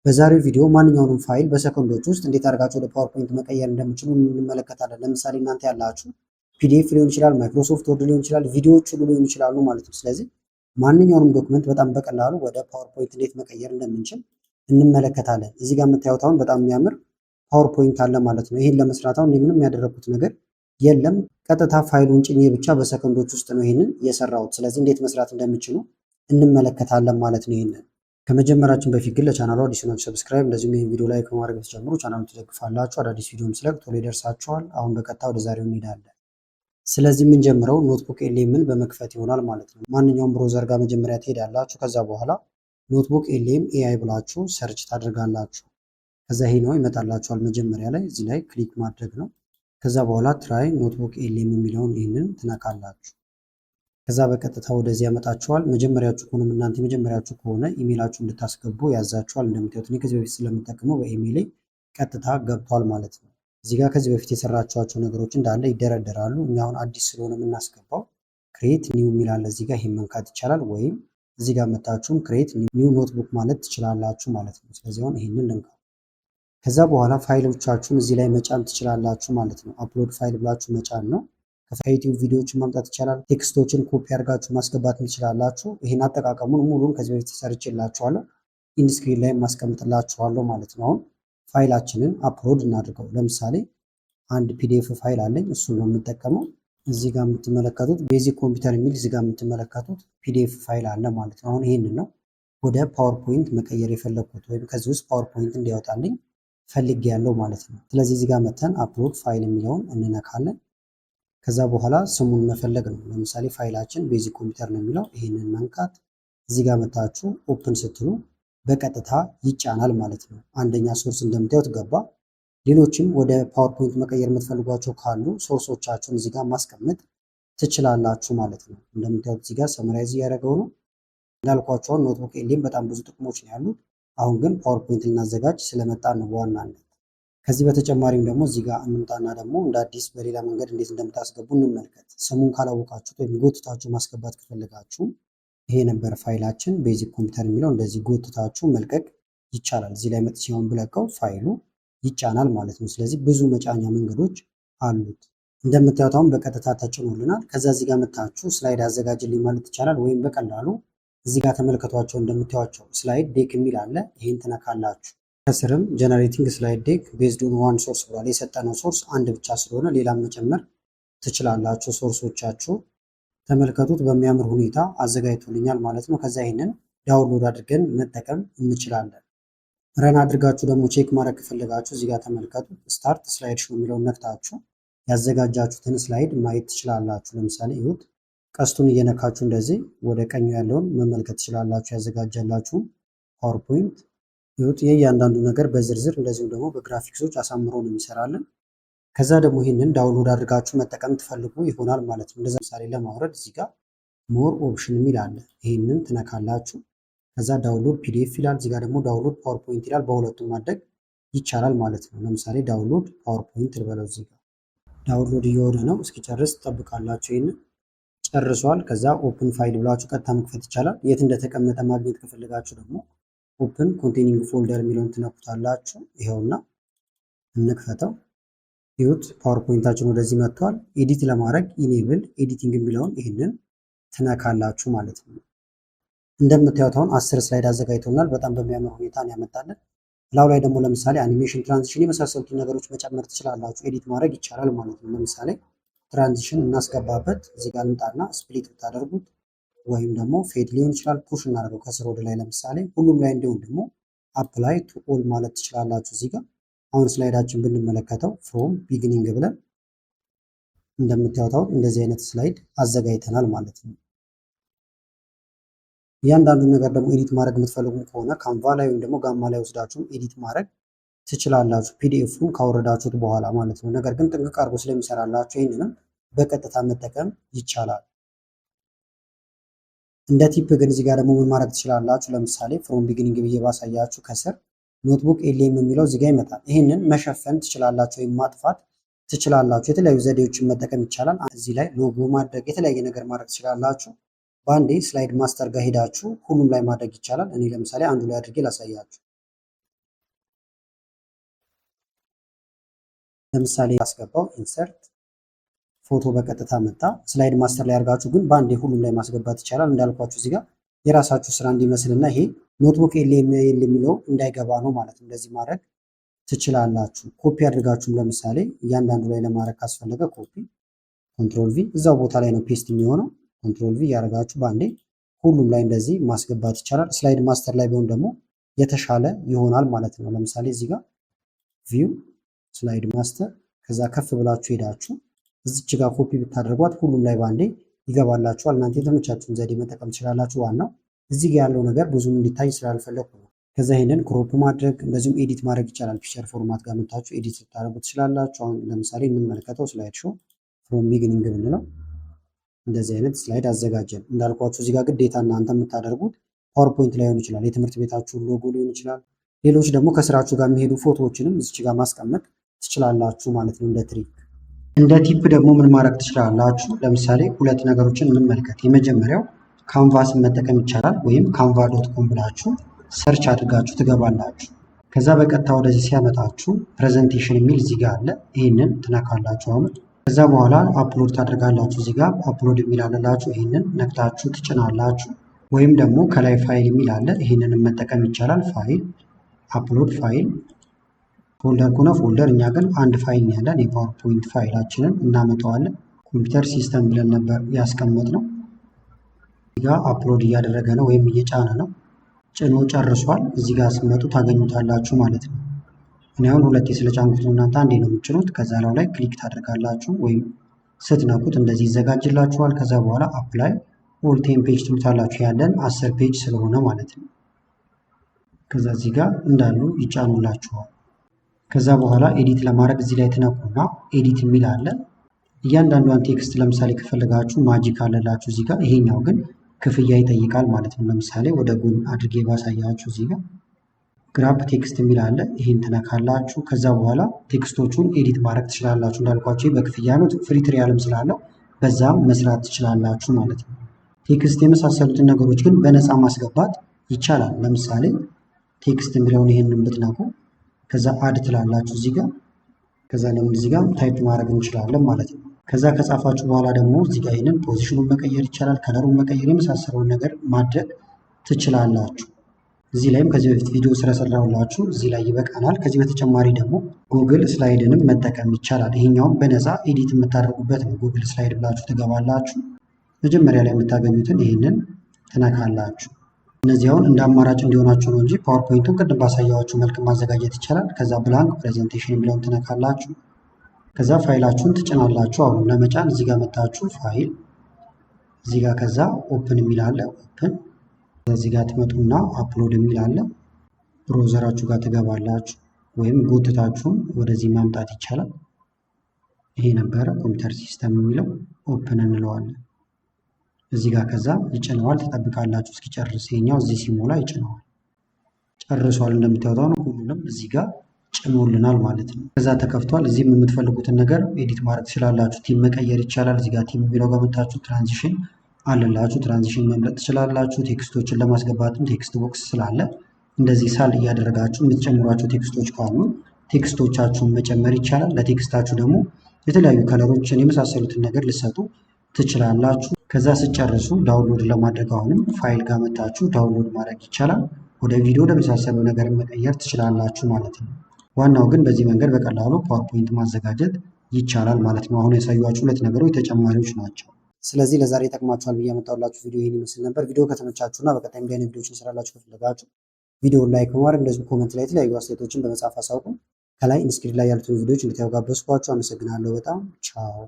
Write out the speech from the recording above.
በዛሬው ቪዲዮ ማንኛውንም ፋይል በሰከንዶች ውስጥ እንዴት አድርጋችሁ ወደ ፓወርፖይንት መቀየር እንደምችሉ እንመለከታለን። ለምሳሌ እናንተ ያላችሁ ፒዲኤፍ ሊሆን ይችላል፣ ማይክሮሶፍት ወርድ ሊሆን ይችላል፣ ቪዲዮዎች ሁሉ ሊሆን ይችላሉ ማለት ነው። ስለዚህ ማንኛውንም ዶክመንት በጣም በቀላሉ ወደ ፓወርፖይንት እንዴት መቀየር እንደምንችል እንመለከታለን። እዚህ ጋር የምታዩት አሁን በጣም የሚያምር ፓወርፖይንት አለ ማለት ነው። ይህን ለመስራት አሁን ምንም ያደረኩት ነገር የለም። ቀጥታ ፋይሉን ጭኜ ብቻ በሰከንዶች ውስጥ ነው ይህንን የሰራሁት። ስለዚህ እንዴት መስራት እንደምችሉ እንመለከታለን ማለት ነው። ይህንን ከመጀመራችን በፊት ግን ለቻናሉ አዲስ ናችሁ ሰብስክራይብ፣ እንደዚሁም ይህን ቪዲዮ ላይክ በማድረግ ብትጀምሩ ቻናሉን ትደግፋላችሁ። አዳዲስ ቪዲዮም ስለቅ ቶሎ ይደርሳችኋል። አሁን በቀጥታ ወደ ዛሬው እንሄዳለን። ስለዚህ የምንጀምረው ኖትቡክ ኤልኤምን በመክፈት ይሆናል ማለት ነው። ማንኛውም ብሮዘር ጋር መጀመሪያ ትሄዳላችሁ። ከዛ በኋላ ኖትቡክ ኤልኤም ኤአይ ብላችሁ ሰርች ታደርጋላችሁ። ከዛ ይሄ ነው ይመጣላችኋል። መጀመሪያ ላይ እዚህ ላይ ክሊክ ማድረግ ነው። ከዛ በኋላ ትራይ ኖትቡክ ኤልኤም የሚለውን ይህንን ትነካላችሁ። ከዛ በቀጥታ ወደዚህ ያመጣችኋል። መጀመሪያችሁ ከሆነ እናንተ መጀመሪያችሁ ከሆነ ኢሜይላችሁ እንድታስገቡ ያዛችኋል። እንደምታዩት እኔ ከዚህ በፊት ስለምጠቀመው በኢሜይሌ ቀጥታ ገብቷል ማለት ነው። እዚህ ጋር ከዚህ በፊት የሰራችኋቸው ነገሮች እንዳለ ይደረደራሉ። እኛ አሁን አዲስ ስለሆነ የምናስገባው ክሬት ኒው የሚል አለ። እዚህ ጋር ይሄን መንካት ይቻላል፣ ወይም እዚህ ጋር መታችሁም ክሬት ኒው ኖትቡክ ማለት ትችላላችሁ ማለት ነው። ስለዚህ አሁን ይሄንን ልንካ። ከዛ በኋላ ፋይሎቻችሁን እዚህ ላይ መጫን ትችላላችሁ ማለት ነው። አፕሎድ ፋይል ብላችሁ መጫን ነው። ከዩቲዩብ ቪዲዮዎችን ማምጣት ይቻላል። ቴክስቶችን ኮፒ አድርጋችሁ ማስገባት ትችላላችሁ። ይህን አጠቃቀሙን ሙሉን ከዚህ በፊት ሰርቼላችኋለሁ፣ ኢንስክሪን ላይ ማስቀምጥላችኋለሁ ማለት ነው። አሁን ፋይላችንን አፕሎድ እናድርገው። ለምሳሌ አንድ ፒዲኤፍ ፋይል አለኝ፣ እሱን ነው የምጠቀመው። እዚህ ጋር የምትመለከቱት ቤዚክ ኮምፒውተር የሚል እዚህ ጋር የምትመለከቱት ፒዲኤፍ ፋይል አለ ማለት ነው። አሁን ይህንን ነው ወደ ፓወርፖይንት መቀየር የፈለግኩት፣ ወይም ከዚህ ውስጥ ፓወርፖይንት እንዲያወጣልኝ ፈልጌ ያለው ማለት ነው። ስለዚህ እዚህ ጋር መተን አፕሎድ ፋይል የሚለውን እንነካለን። ከዛ በኋላ ስሙን መፈለግ ነው። ለምሳሌ ፋይላችን ቤዚክ ኮምፒውተር ነው የሚለው፣ ይህንን መንካት። እዚህ ጋር መታችሁ ኦፕን ስትሉ በቀጥታ ይጫናል ማለት ነው። አንደኛ ሶርስ እንደምታዩት ገባ። ሌሎችም ወደ ፓወርፖይንት መቀየር የምትፈልጓቸው ካሉ ሶርሶቻችሁን እዚህ ጋር ማስቀመጥ ትችላላችሁ ማለት ነው። እንደምታዩት እዚህ ጋር ሰመራይዝ እያደረገው ነው። እንዳልኳቸውን ኖትቡክ ኤልኤም በጣም ብዙ ጥቅሞች ነው ያሉት። አሁን ግን ፓወርፖይንት ልናዘጋጅ ስለመጣ ነው በዋናነት። ከዚህ በተጨማሪም ደግሞ እዚህ ጋር እንምጣና ደግሞ እንደ አዲስ በሌላ መንገድ እንዴት እንደምታስገቡ እንመልከት። ስሙን ካላወቃችሁት ወይም ጎትታችሁ ማስገባት ከፈለጋችሁ ይሄ ነበር ፋይላችን ቤዚክ ኮምፒውተር የሚለው፣ እንደዚህ ጎትታችሁ መልቀቅ ይቻላል። እዚህ ላይ መጥቼውን ብለቀው ፋይሉ ይጫናል ማለት ነው። ስለዚህ ብዙ መጫኛ መንገዶች አሉት። እንደምታዩት አሁን በቀጥታ ተጭኖልናል። ከዛ እዚህ ጋር መታችሁ ስላይድ አዘጋጅልኝ ማለት ይቻላል። ወይም በቀላሉ እዚህ ጋር ተመልከቷቸው፣ እንደምታዩቸው ስላይድ ዴክ የሚል አለ። ይህን ትነካላችሁ። ከስርም ጀነሬቲንግ ስላይድ ዴክ ቤዝድ ኦን ዋን ሶርስ ብሏል። የሰጠነው ሶርስ አንድ ብቻ ስለሆነ ሌላም መጨመር ትችላላችሁ። ሶርሶቻችሁ ተመልከቱት፣ በሚያምር ሁኔታ አዘጋጅቶልኛል ማለት ነው። ከዛ ይህንን ዳውንሎድ አድርገን መጠቀም እንችላለን። ረን አድርጋችሁ ደግሞ ቼክ ማድረግ ከፈለጋችሁ እዚህ ጋር ተመልከቱት። ስታርት ስላይድ ሾው የሚለውን ነክታችሁ ያዘጋጃችሁትን ስላይድ ማየት ትችላላችሁ። ለምሳሌ ይሁት ቀስቱን እየነካችሁ እንደዚህ ወደ ቀኙ ያለውን መመልከት ትችላላችሁ። ያዘጋጃላችሁን ፓወርፖይንት ይሁት የእያንዳንዱ ነገር በዝርዝር እንደዚሁም ደግሞ በግራፊክሶች አሳምሮ ነው የሚሰራልን። ከዛ ደግሞ ይህንን ዳውንሎድ አድርጋችሁ መጠቀም ትፈልጉ ይሆናል ማለት ነው። እንደዛ ምሳሌ ለማውረድ እዚህ ጋር ሞር ኦፕሽን የሚል አለ። ይህንን ትነካላችሁ። ከዛ ዳውንሎድ ፒዲኤፍ ይላል። እዚህ ጋር ደግሞ ዳውንሎድ ፓወርፖይንት ይላል። በሁለቱም ማድረግ ይቻላል ማለት ነው። ለምሳሌ ዳውንሎድ ፓወርፖይንት ልበለው። እዚህ ጋር ዳውንሎድ እየሆነ ነው። እስኪጨርስ ትጠብቃላችሁ። ይህንን ጨርሷል። ከዛ ኦፕን ፋይል ብላችሁ ቀጥታ መክፈት ይቻላል። የት እንደተቀመጠ ማግኘት ከፈለጋችሁ ደግሞ ኦፕን ኮንቴኒንግ ፎልደር የሚለውን ትነኩታላችሁ። ይኸውና እንክፈተው። ይሁት ፓወርፖይንታችን ወደዚህ መጥቷል። ኤዲት ለማድረግ ኢኔብል ኤዲቲንግ የሚለውን ይህንን ትነካላችሁ ማለት ነው። እንደምታዩት አሁን 10 ስላይድ አዘጋጅቶናል። በጣም በሚያምር ሁኔታ ነው ያመጣለን። ላው ላይ ደግሞ ለምሳሌ አኒሜሽን፣ ትራንዚሽን የመሳሰሉትን ነገሮች መጨመር ትችላላችሁ። ኤዲት ማድረግ ይቻላል ማለት ነው። ለምሳሌ ትራንዚሽን እናስገባበት። እዚህ ጋር ልምጣና ስፕሊት ብታደርጉት ወይም ደግሞ ፌድ ሊሆን ይችላል። ፑሽ እናደርገው ከስር ወደ ላይ። ለምሳሌ ሁሉም ላይ እንዲሆን ደግሞ አፕላይ ቱ ኦል ማለት ትችላላችሁ። እዚህ ጋር አሁን ስላይዳችን ብንመለከተው ፍሮም ቢግኒንግ ብለን እንደምታዩት እንደዚህ አይነት ስላይድ አዘጋጅተናል ማለት ነው። እያንዳንዱ ነገር ደግሞ ኤዲት ማድረግ የምትፈልጉ ከሆነ ካንቫ ላይ ወይም ደግሞ ጋማ ላይ ወስዳችሁም ኤዲት ማድረግ ትችላላችሁ፣ ፒዲኤፉን ካወረዳችሁት በኋላ ማለት ነው። ነገር ግን ጥንቅቅ አድርጎ ስለሚሰራላችሁ ይህንንም በቀጥታ መጠቀም ይቻላል። እንደ ቲፕ ግን እዚህ ጋር ደግሞ ምን ማድረግ ትችላላችሁ? ለምሳሌ ፍሮም ቢጊኒንግ ብዬ ባሳያችሁ ከስር ኖትቡክ ኤልኤም የሚለው እዚህ ጋር ይመጣል። ይህንን መሸፈን ትችላላችሁ ወይም ማጥፋት ትችላላችሁ። የተለያዩ ዘዴዎችን መጠቀም ይቻላል። እዚህ ላይ ሎጎ ማድረግ፣ የተለያየ ነገር ማድረግ ትችላላችሁ። በአንዴ ስላይድ ማስተር ጋር ሄዳችሁ ሁሉም ላይ ማድረግ ይቻላል። እኔ ለምሳሌ አንዱ ላይ አድርጌ ላሳያችሁ። ለምሳሌ ያስገባው ኢንሰርት ፎቶ በቀጥታ መጣ። ስላይድ ማስተር ላይ አድርጋችሁ ግን በአንዴ ሁሉም ላይ ማስገባት ይቻላል። እንዳልኳችሁ እዚህ ጋር የራሳችሁ ስራ እንዲመስልና ይሄ ኖትቡክ ኤልኤምኤል የሚለው እንዳይገባ ነው ማለት ነው። እንደዚህ ማድረግ ትችላላችሁ። ኮፒ አድርጋችሁም ለምሳሌ እያንዳንዱ ላይ ለማድረግ ካስፈለገ ኮፒ ኮንትሮል ቪ እዛው ቦታ ላይ ነው ፔስት የሚሆነው። ኮንትሮል ቪ ያደርጋችሁ በአንዴ ሁሉም ላይ እንደዚህ ማስገባት ይቻላል። ስላይድ ማስተር ላይ ቢሆን ደግሞ የተሻለ ይሆናል ማለት ነው። ለምሳሌ እዚህ ጋር ቪው ስላይድ ማስተር ከዛ ከፍ ብላችሁ ሄዳችሁ እዚች ጋር ኮፒ ብታደርጓት ሁሉም ላይ በአንዴ ይገባላችኋል። እናንተ የተመቻችሁን ዘዴ መጠቀም ትችላላችሁ። ዋናው እዚህ ጋር ያለው ነገር ብዙም እንዲታይ ስላልፈለኩ ነው። ከዛ ይሄንን ክሮፕ ማድረግ እንደዚሁም ኤዲት ማድረግ ይቻላል። ፒክቸር ፎርማት ጋር መታችሁ ኤዲት ልታደርጉ ትችላላችሁ። አሁን ለምሳሌ እንመለከተው ስላይድ ሾው ፍሮም ቢግኒንግ ብንለው እንደዚህ አይነት ስላይድ አዘጋጀን። እንዳልኳችሁ እዚህ ጋር ግዴታ እናንተ የምታደርጉት ፓወርፖይንት ላይሆን ይችላል፣ የትምህርት ቤታችሁን ሎጎ ሊሆን ይችላል። ሌሎች ደግሞ ከስራችሁ ጋር የሚሄዱ ፎቶዎችንም እዚች ጋር ማስቀመጥ ትችላላችሁ ማለት ነው። እንደ ትሪክ እንደ ቲፕ ደግሞ ምን ማድረግ ትችላላችሁ? ለምሳሌ ሁለት ነገሮችን እንመልከት። የመጀመሪያው ካንቫስን መጠቀም ይቻላል፣ ወይም ካንቫ ዶት ኮም ብላችሁ ሰርች አድርጋችሁ ትገባላችሁ። ከዛ በቀጥታ ወደዚህ ሲያመጣችሁ ፕሬዘንቴሽን የሚል እዚህ ጋር አለ። ይህንን ትነካላችሁ። አሁን ከዛ በኋላ አፕሎድ ታደርጋላችሁ። እዚህ ጋር አፕሎድ የሚል አለላችሁ። ይህንን ነክታችሁ ትጭናላችሁ። ወይም ደግሞ ከላይ ፋይል የሚል አለ። ይህንን መጠቀም ይቻላል። ፋይል አፕሎድ ፋይል ፎልደር ከሆነ ፎልደር፣ እኛ ግን አንድ ፋይል ያለን የፓወርፖይንት ፋይላችንን እናመጣዋለን። ኮምፒውተር ሲስተም ብለን ነበር ያስቀመጥነው። እዚህ ጋር አፕሎድ እያደረገ ነው ወይም እየጫነ ነው። ጭኖ ጨርሷል። እዚህ ጋር ስትመጡ ታገኙታላችሁ ማለት ነው። እኔ አሁን ሁለቴ ስለጫንኩት ነው፣ እናንተ አንዴ ነው የምትጭኑት። ከዛ ላይ ክሊክ ታደርጋላችሁ ወይም ስትነኩት እንደዚህ ይዘጋጅላችኋል። ከዛ በኋላ አፕላይ ኦል ቴን ፔጅ ትሉታላችሁ። ያለን 10 ፔጅ ስለሆነ ማለት ነው። ከዛ እዚህ ጋር እንዳሉ ይጫኑላችኋል። ከዛ በኋላ ኤዲት ለማድረግ እዚህ ላይ ትነኩና ኤዲት የሚል አለ። እያንዳንዷን ቴክስት ለምሳሌ ከፈለጋችሁ ማጂክ አለላችሁ እዚህ ጋር። ይሄኛው ግን ክፍያ ይጠይቃል ማለት ነው። ለምሳሌ ወደ ጎን አድርጌ ባሳያችሁ እዚህ ጋር ግራፕ ቴክስት የሚል አለ። ይሄን ትነካላችሁ። ከዛ በኋላ ቴክስቶቹን ኤዲት ማድረግ ትችላላችሁ። እንዳልኳችሁ በክፍያ ነው፣ ፍሪ ትሪያልም ስላለው በዛም መስራት ትችላላችሁ ማለት ነው። ቴክስት የመሳሰሉትን ነገሮች ግን በነፃ ማስገባት ይቻላል። ለምሳሌ ቴክስት የሚለውን ይሄንን ብትነኩ ከዛ አድ ትላላችሁ እዚህ ጋር። ከዛ ደግሞ እዚህ ጋር ታይፕ ማድረግ እንችላለን ማለት ነው። ከዛ ከጻፋችሁ በኋላ ደግሞ እዚህ ጋር ይሄንን ፖዚሽኑን መቀየር ይቻላል፣ ከለሩን መቀየር፣ የመሳሰለውን ነገር ማድረግ ትችላላችሁ። እዚህ ላይም ከዚህ በፊት ቪዲዮ ስለሰራሁላችሁ እዚህ ላይ ይበቃናል። ከዚህ በተጨማሪ ደግሞ ጉግል ስላይድንም መጠቀም ይቻላል። ይሄኛውም በነፃ ኤዲት የምታደርጉበት ነው። ጉግል ስላይድ ብላችሁ ትገባላችሁ። መጀመሪያ ላይ የምታገኙትን ይሄንን ትነካላችሁ። እነዚህ አሁን እንደ አማራጭ እንዲሆናችሁ ነው እንጂ ፓወርፖይንቱን ቅድም ባሳያችሁ መልክ ማዘጋጀት ይቻላል። ከዛ ብላንክ ፕሬዘንቴሽን የሚለውን ትነካላችሁ። ከዛ ፋይላችሁን ትጭናላችሁ። አሁን ለመጫን እዚህ ጋር መታችሁ ፋይል እዚህ ጋር ከዛ ኦፕን የሚል አለ። ኦፕን እዚህ ጋር ትመጡና አፕሎድ የሚል አለ። ብሮዘራችሁ ጋር ትገባላችሁ ወይም ጎትታችሁም ወደዚህ ማምጣት ይቻላል። ይሄ ነበረ ኮምፒውተር ሲስተም የሚለው ኦፕን እንለዋለን። እዚህ ጋር ከዛ ይጭነዋል። ትጠብቃላችሁ እስኪጨርስ። ይሄኛው እዚህ ሲሞላ ይጭነዋል። ጨርሷል። እንደምታዩት ነው ሁሉንም እዚህ ጋር ጭኖልናል ማለት ነው። ከዛ ተከፍቷል። እዚህም የምትፈልጉትን ነገር ኤዲት ማድረግ ትችላላችሁ። ቲም መቀየር ይቻላል። እዚህ ጋር ቲም የሚለው ጋር መጣችሁ ትራንዚሽን አለላችሁ። ትራንዚሽን መምረጥ ትችላላችሁ። ቴክስቶችን ለማስገባትም ቴክስት ቦክስ ስላለ እንደዚህ ሳል እያደረጋችሁ የምትጨምሯቸው ቴክስቶች ካሉ ቴክስቶቻችሁን መጨመር ይቻላል። ለቴክስታችሁ ደግሞ የተለያዩ ከለሮችን የመሳሰሉትን ነገር ልሰጡ ትችላላችሁ። ከዛ ስጨርሱ ዳውንሎድ ለማድረግ አሁንም ፋይል ጋር መጣችሁ ዳውንሎድ ማድረግ ይቻላል። ወደ ቪዲዮ ለመሳሰለው ነገር መቀየር ትችላላችሁ ማለት ነው። ዋናው ግን በዚህ መንገድ በቀላሉ ፓወርፖይንት ማዘጋጀት ይቻላል ማለት ነው። አሁን ያሳዩዋችሁ ሁለት ነገሮች ተጨማሪዎች ናቸው። ስለዚህ ለዛሬ ይጠቅማችኋል ብዬ ያመጣሁላችሁ ቪዲዮ ይህን ይመስል ነበር። ቪዲዮ ከተመቻችሁና በቀጣይ እንዲህ አይነት ቪዲዮዎችን እንሰራላችሁ ከፈለጋችሁ ቪዲዮውን ላይክ በማድረግ እንደዚሁ ኮመንት ላይ የተለያዩ አስተያየቶችን በመጻፍ አሳውቁ። ከላይ ኢንስክሪን ላይ ያሉትን ቪዲዮዎች እንድታዩ ጋበዝኳችሁ። አመሰግናለሁ በጣም ቻው።